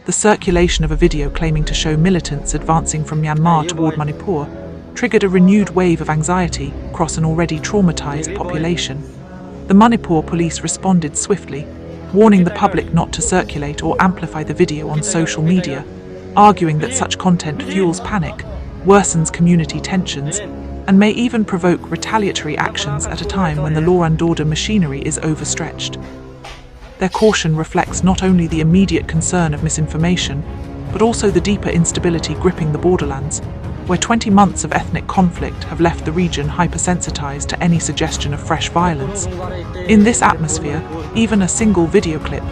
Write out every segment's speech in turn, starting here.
the circulation of a video claiming to show militants advancing from Myanmar toward Manipur triggered a renewed wave of anxiety across an already traumatized population. The Manipur Police responded swiftly, warning the public not to circulate or amplify the video on social media, arguing that such content fuels panic, worsens community tensions, and may even provoke retaliatory actions at a time when the law and order machinery is overstretched. Their caution reflects not only the immediate concern of misinformation, but also the deeper instability gripping the borderlands, where 20 months of ethnic conflict have left the region hypersensitized to any suggestion of fresh violence. In this atmosphere, even a single video clip,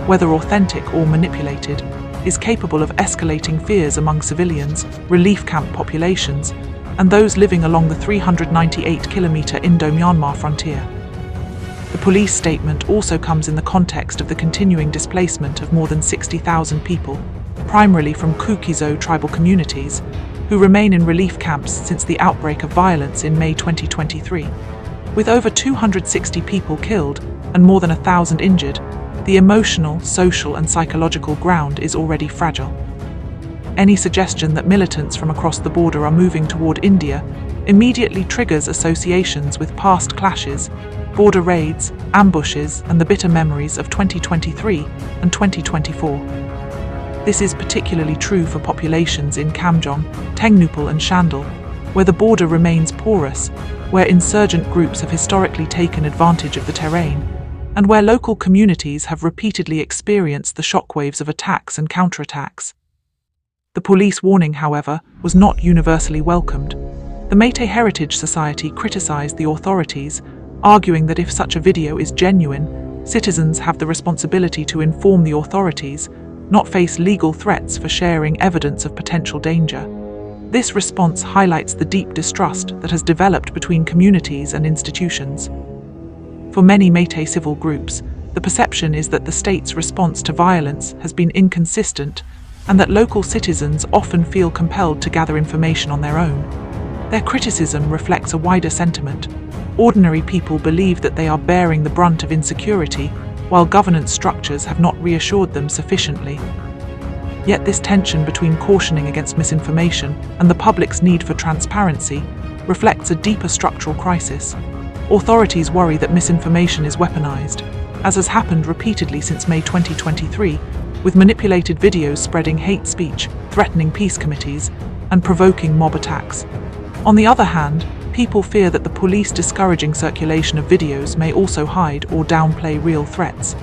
whether authentic or manipulated, is capable of escalating fears among civilians, relief camp populations, and those living along the 398-kilometer Indo-Myanmar frontier. The police statement also comes in the context of the continuing displacement of more than 60,000 people, primarily from Kuki-Zo tribal communities, who remain in relief camps since the outbreak of violence in May 2023. With over 260 people killed and more than 1,000 injured, the emotional, social, and psychological ground is already fragile. Any suggestion that militants from across the border are moving toward India immediately triggers associations with past clashes, border raids, ambushes, and the bitter memories of 2023 and 2024. This is particularly true for populations in Kamjong, Tengnupal, and Shandal, where the border remains porous, where insurgent groups have historically taken advantage of the terrain, and where local communities have repeatedly experienced the shockwaves of attacks and counterattacks. The police warning, however, was not universally welcomed. The Métis Heritage Society criticized the authorities, arguing that if such a video is genuine, citizens have the responsibility to inform the authorities, not face legal threats for sharing evidence of potential danger. This response highlights the deep distrust that has developed between communities and institutions. For many Métis civil groups, the perception is that the state's response to violence has been inconsistent and that local citizens often feel compelled to gather information on their own. Their criticism reflects a wider sentiment. Ordinary people believe that they are bearing the brunt of insecurity, while governance structures have not reassured them sufficiently. Yet this tension between cautioning against misinformation and the public's need for transparency reflects a deeper structural crisis. Authorities worry that misinformation is weaponized, as has happened repeatedly since May 2023, with manipulated videos spreading hate speech, threatening peace committees, and provoking mob attacks. On the other hand, people fear that the police discouraging circulation of videos may also hide or downplay real threats.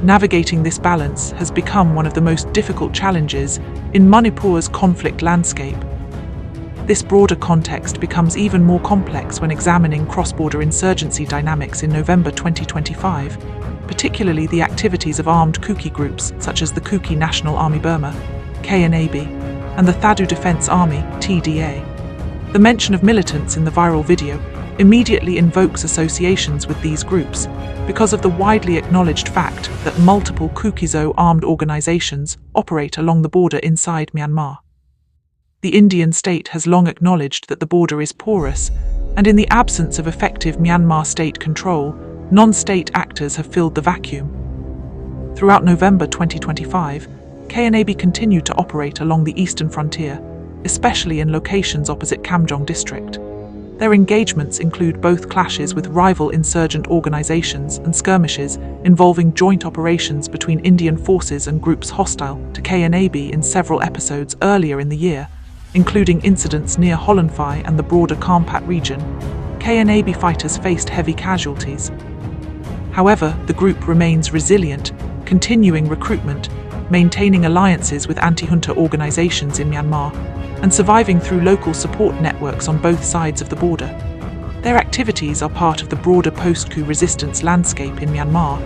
Navigating this balance has become one of the most difficult challenges in Manipur's conflict landscape. This broader context becomes even more complex when examining cross-border insurgency dynamics in November 2025, particularly the activities of armed Kuki groups such as the Kuki National Army Burma, KNA-B, and the Thadu Defense Army, TDA. The mention of militants in the viral video immediately invokes associations with these groups because of the widely acknowledged fact that multiple Kuki-Zo armed organizations operate along the border inside Myanmar. The Indian state has long acknowledged that the border is porous, and in the absence of effective Myanmar state control, non-state actors have filled the vacuum. Throughout November 2025, KNA-B continued to operate along the eastern frontier, especially in locations opposite Kamjong district. Their engagements include both clashes with rival insurgent organizations and skirmishes involving joint operations between Indian forces and groups hostile to KNA-B in several episodes earlier in the year, including incidents near Holenphai and the broader Kampat region. KNA-B fighters faced heavy casualties. However, the group remains resilient, continuing recruitment, maintaining alliances with anti-junta organizations in Myanmar, and surviving through local support networks on both sides of the border. Their activities are part of the broader post-coup resistance landscape in Myanmar,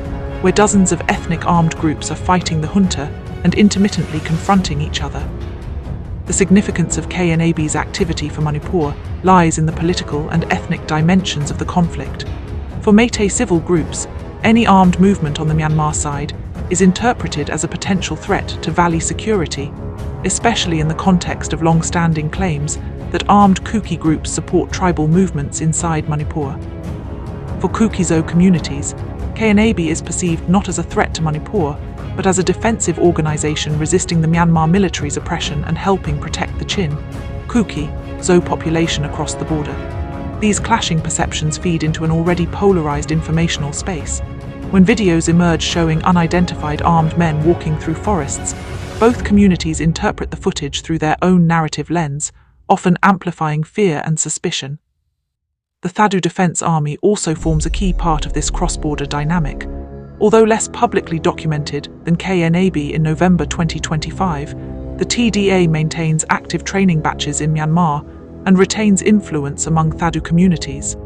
where dozens of ethnic armed groups are fighting the junta and intermittently confronting each other. The significance of KNA-B's activity for Manipur lies in the political and ethnic dimensions of the conflict. For Métis civil groups, any armed movement on the Myanmar side is interpreted as a potential threat to valley security, especially in the context of long-standing claims that armed Kuki groups support tribal movements inside Manipur. For Kuki-Zo communities, KNA-B is perceived not as a threat to Manipur, but as a defensive organization resisting the Myanmar military's oppression and helping protect the Chin, Kuki-Zo population across the border. These clashing perceptions feed into an already polarized informational space. When videos emerge showing unidentified armed men walking through forests, both communities interpret the footage through their own narrative lens, often amplifying fear and suspicion. The Thadu Defense Army also forms a key part of this cross-border dynamic. Although less publicly documented than KNA-B in November 2025, the TDA maintains active training batches in Myanmar and retains influence among Thadu communities.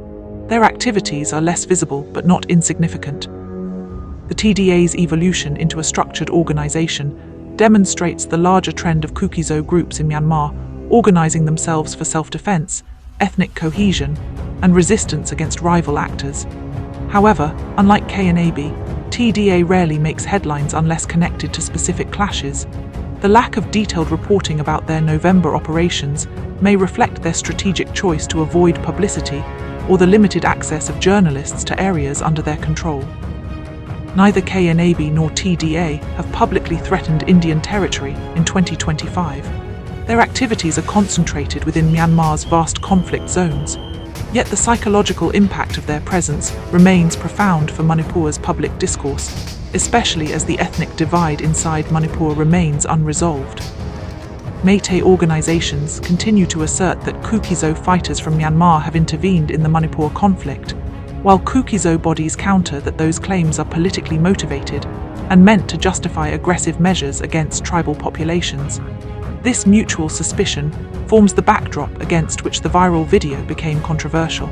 Their activities are less visible but not insignificant. The TDA's evolution into a structured organization demonstrates the larger trend of Kuki-Zo groups in Myanmar organizing themselves for self-defense, ethnic cohesion, and resistance against rival actors. However, unlike KNA-B, TDA rarely makes headlines unless connected to specific clashes. The lack of detailed reporting about their November operations may reflect their strategic choice to avoid publicity or the limited access of journalists to areas under their control. Neither KNA-B nor TDA have publicly threatened Indian territory in 2025. Their activities are concentrated within Myanmar's vast conflict zones, yet the psychological impact of their presence remains profound for Manipur's public discourse, especially as the ethnic divide inside Manipur remains unresolved. Meitei organizations continue to assert that Kuki-Zo fighters from Myanmar have intervened in the Manipur conflict, while Kuki-Zo bodies counter that those claims are politically motivated and meant to justify aggressive measures against tribal populations. This mutual suspicion forms the backdrop against which the viral video became controversial.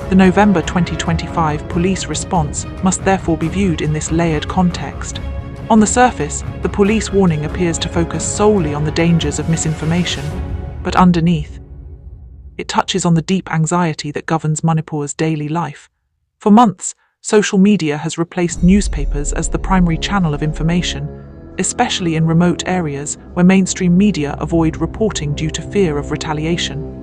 The November 2025 police response must therefore be viewed in this layered context. On the surface, the police warning appears to focus solely on the dangers of misinformation, but underneath, it touches on the deep anxiety that governs Manipur's daily life. For months, social media has replaced newspapers as the primary channel of information, especially in remote areas where mainstream media avoid reporting due to fear of retaliation.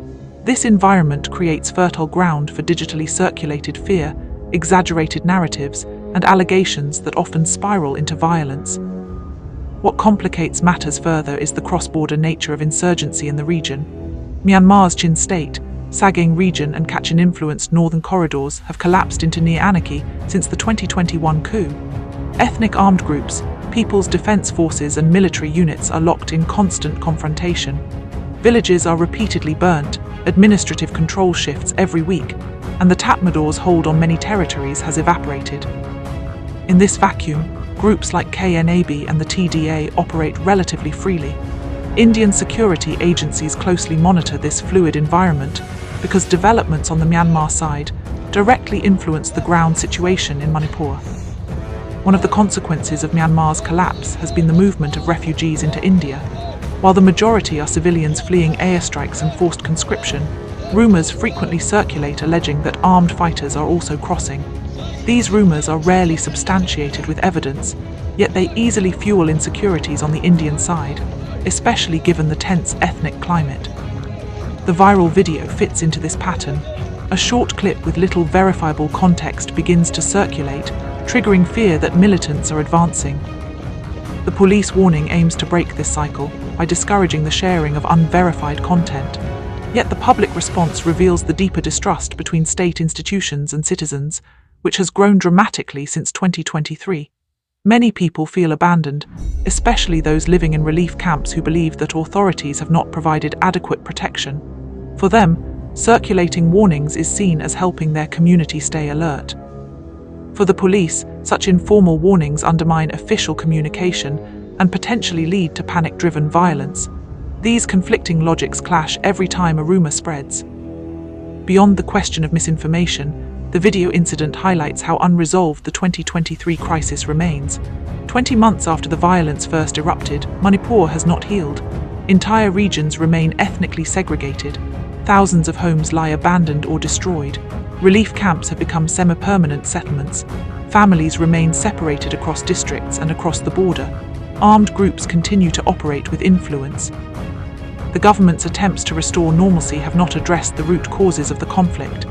This environment creates fertile ground for digitally circulated fear, exaggerated narratives, and allegations that often spiral into violence. What complicates matters further is the cross-border nature of insurgency in the region. Myanmar's Chin state, Sagaing region and Kachin-influenced northern corridors have collapsed into near anarchy since the 2021 coup. Ethnic armed groups, People's Defense Forces and military units are locked in constant confrontation. Villages are repeatedly burnt, administrative control shifts every week, and the Tatmadaor's hold on many territories has evaporated. In this vacuum, groups like KNA-B and the TDA operate relatively freely. Indian security agencies closely monitor this fluid environment because developments on the Myanmar side directly influence the ground situation in Manipur. One of the consequences of Myanmar's collapse has been the movement of refugees into India. While the majority are civilians fleeing airstrikes and forced conscription, rumors frequently circulate alleging that armed fighters are also crossing. These rumors are rarely substantiated with evidence, yet they easily fuel insecurities on the Indian side, especially given the tense ethnic climate. The viral video fits into this pattern. A short clip with little verifiable context begins to circulate, triggering fear that militants are advancing. The police warning aims to break this cycle by discouraging the sharing of unverified content. Yet the public response reveals the deeper distrust between state institutions and citizens, which has grown dramatically since 2023. Many people feel abandoned, especially those living in relief camps who believe that authorities have not provided adequate protection. For them, circulating warnings is seen as helping their community stay alert. For the police, such informal warnings undermine official communication and potentially lead to panic-driven violence. These conflicting logics clash every time a rumor spreads. Beyond the question of misinformation, the video incident highlights how unresolved the 2023 crisis remains. 20 months after the violence first erupted, Manipur has not healed. Entire regions remain ethnically segregated. Thousands of homes lie abandoned or destroyed. Relief camps have become semi-permanent settlements. Families remain separated across districts and across the border. Armed groups continue to operate with influence. The government's attempts to restore normalcy have not addressed the root causes of the conflict.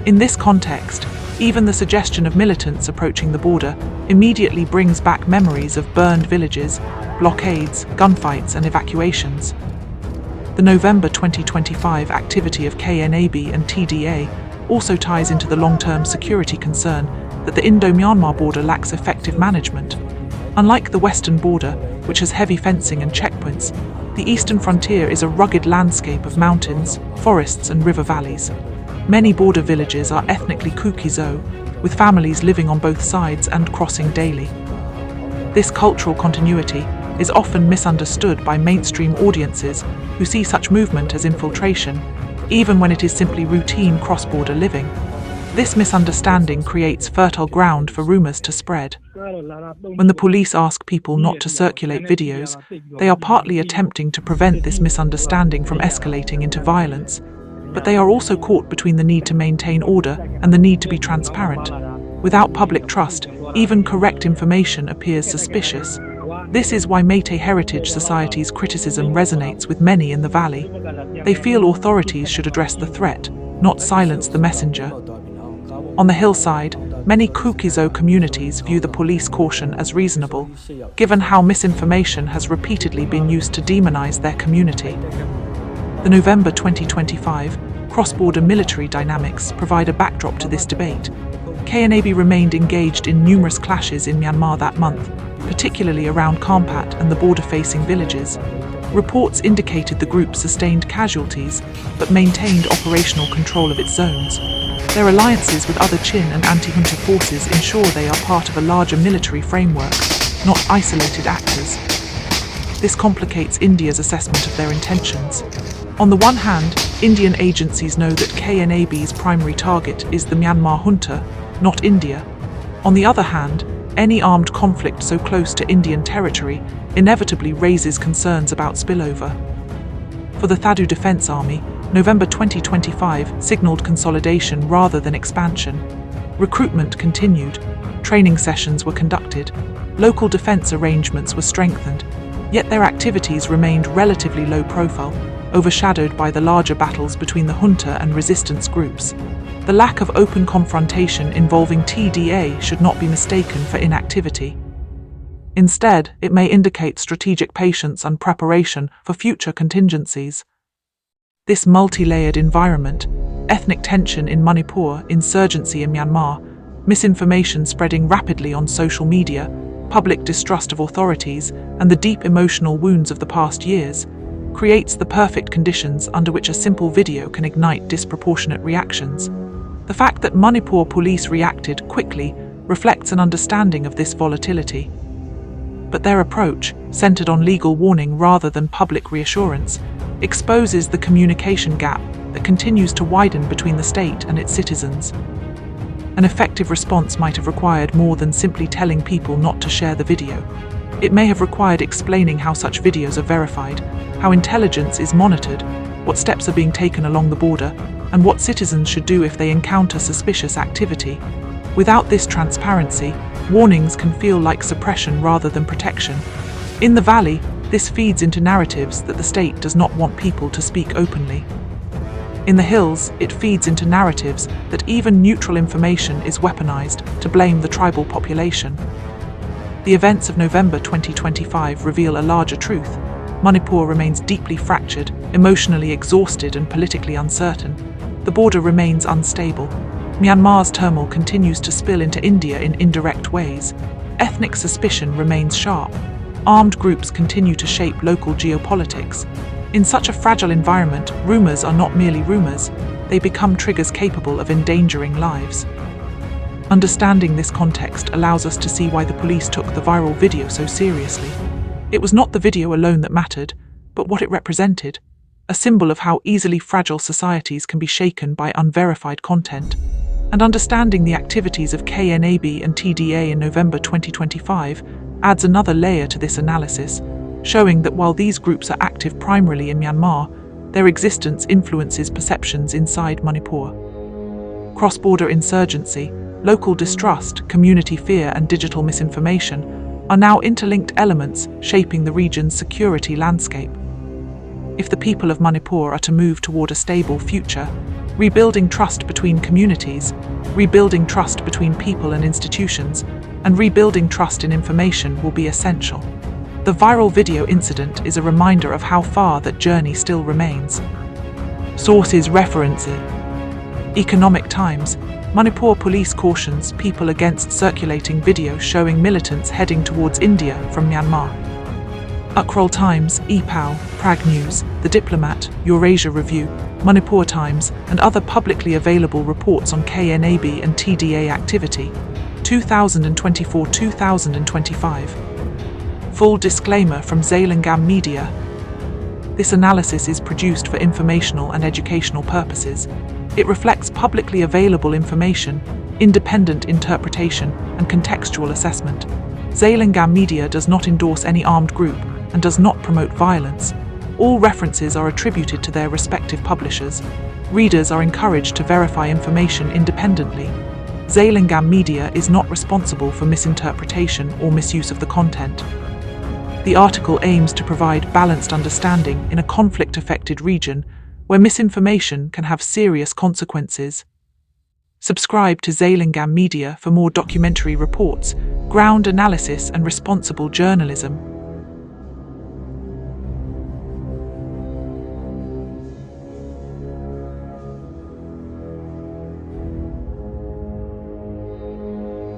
In this context, Even the suggestion of militants approaching the border immediately brings back memories of burned villages, blockades, gunfights, and evacuations. The November 2025 activity of KNA-B and TDA also ties into the long-term security concern that the Indo-Myanmar border lacks effective management. Unlike the western border, which has heavy fencing and checkpoints, the eastern frontier is a rugged landscape of mountains, forests, and river valleys. Many border villages are ethnically Kuki-Zo, with families living on both sides and crossing daily. This cultural continuity is often misunderstood by mainstream audiences who see such movement as infiltration, even when it is simply routine cross-border living. This misunderstanding creates fertile ground for rumors to spread. When the police ask people not to circulate videos, they are partly attempting to prevent this misunderstanding from escalating into violence, but they are also caught between the need to maintain order and the need to be transparent. Without public trust, even correct information appears suspicious. This is why Métis Heritage Society's criticism resonates with many in the valley. They feel authorities should address the threat, not silence the messenger. On the hillside, many Kuki-Zo communities view the police caution as reasonable, given how misinformation has repeatedly been used to demonize their community. The November 2025 cross-border military dynamics provide a backdrop to this debate. KNA-B remained engaged in numerous clashes in Myanmar that month, particularly around Kampat and the border-facing villages. Reports indicated the group sustained casualties, but maintained operational control of its zones. Their alliances with other Chin and anti-junta forces ensure they are part of a larger military framework, not isolated actors. This complicates India's assessment of their intentions. On the one hand, Indian agencies know that KNA-B's primary target is the Myanmar junta, not India. On the other hand, any armed conflict so close to Indian territory inevitably raises concerns about spillover. For the Thadu Defence Army, November 2025 signalled consolidation rather than expansion. Recruitment continued, training sessions were conducted, local defence arrangements were strengthened, yet their activities remained relatively low profile, overshadowed by the larger battles between the junta and resistance groups. The lack of open confrontation involving TDA should not be mistaken for inactivity. Instead, it may indicate strategic patience and preparation for future contingencies. This multi-layered environment, ethnic tension in Manipur, insurgency in Myanmar, misinformation spreading rapidly on social media, public distrust of authorities, and the deep emotional wounds of the past years, creates the perfect conditions under which a simple video can ignite disproportionate reactions. The fact that Manipur Police reacted quickly reflects an understanding of this volatility. But their approach, centered on legal warning rather than public reassurance, exposes the communication gap that continues to widen between the state and its citizens. An effective response might have required more than simply telling people not to share the video. It may have required explaining how such videos are verified, how intelligence is monitored, what steps are being taken along the border, and what citizens should do if they encounter suspicious activity. Without this transparency, warnings can feel like suppression rather than protection. In the valley, this feeds into narratives that the state does not want people to speak openly. In the hills, it feeds into narratives that even neutral information is weaponized to blame the tribal population. The events of November 2025 reveal a larger truth. Manipur remains deeply fractured, emotionally exhausted, and politically uncertain. The border remains unstable. Myanmar's turmoil continues to spill into India in indirect ways. Ethnic suspicion remains sharp. Armed groups continue to shape local geopolitics. In such a fragile environment, rumors are not merely rumors, they become triggers capable of endangering lives. Understanding this context allows us to see why the police took the viral video so seriously. It was not the video alone that mattered, but what it represented, a symbol of how easily fragile societies can be shaken by unverified content. And understanding the activities of KNA-B and TDA in November 2025 adds another layer to this analysis, showing that while these groups are active primarily in Myanmar, their existence influences perceptions inside Manipur. Cross-border insurgency, local distrust, community fear, and digital misinformation are now interlinked elements shaping the region's security landscape. If the people of Manipur are to move toward a stable future, rebuilding trust between communities, Rebuilding trust between people and institutions, and rebuilding trust in information will be essential. The viral video incident is a reminder of how far that journey still remains. Sources references: Economic Times. Manipur Police cautions people against circulating video showing militants heading towards India from Myanmar. Ukhrul Times, EPAL, Prague News, The Diplomat, Eurasia Review, Manipur Times, and other publicly available reports on KNA-B and TDA activity, 2024-2025. Full disclaimer from ZalengamMedia. This analysis is produced for informational and educational purposes. It reflects publicly available information, independent interpretation, and contextual assessment. ZalengamMedia does not endorse any armed group and does not promote violence. All references are attributed to their respective publishers. Readers are encouraged to verify information independently. ZalengamMedia is not responsible for misinterpretation or misuse of the content. The article aims to provide balanced understanding in a conflict-affected region where misinformation can have serious consequences. Subscribe to ZalengamMedia for more documentary reports, ground analysis, and responsible journalism.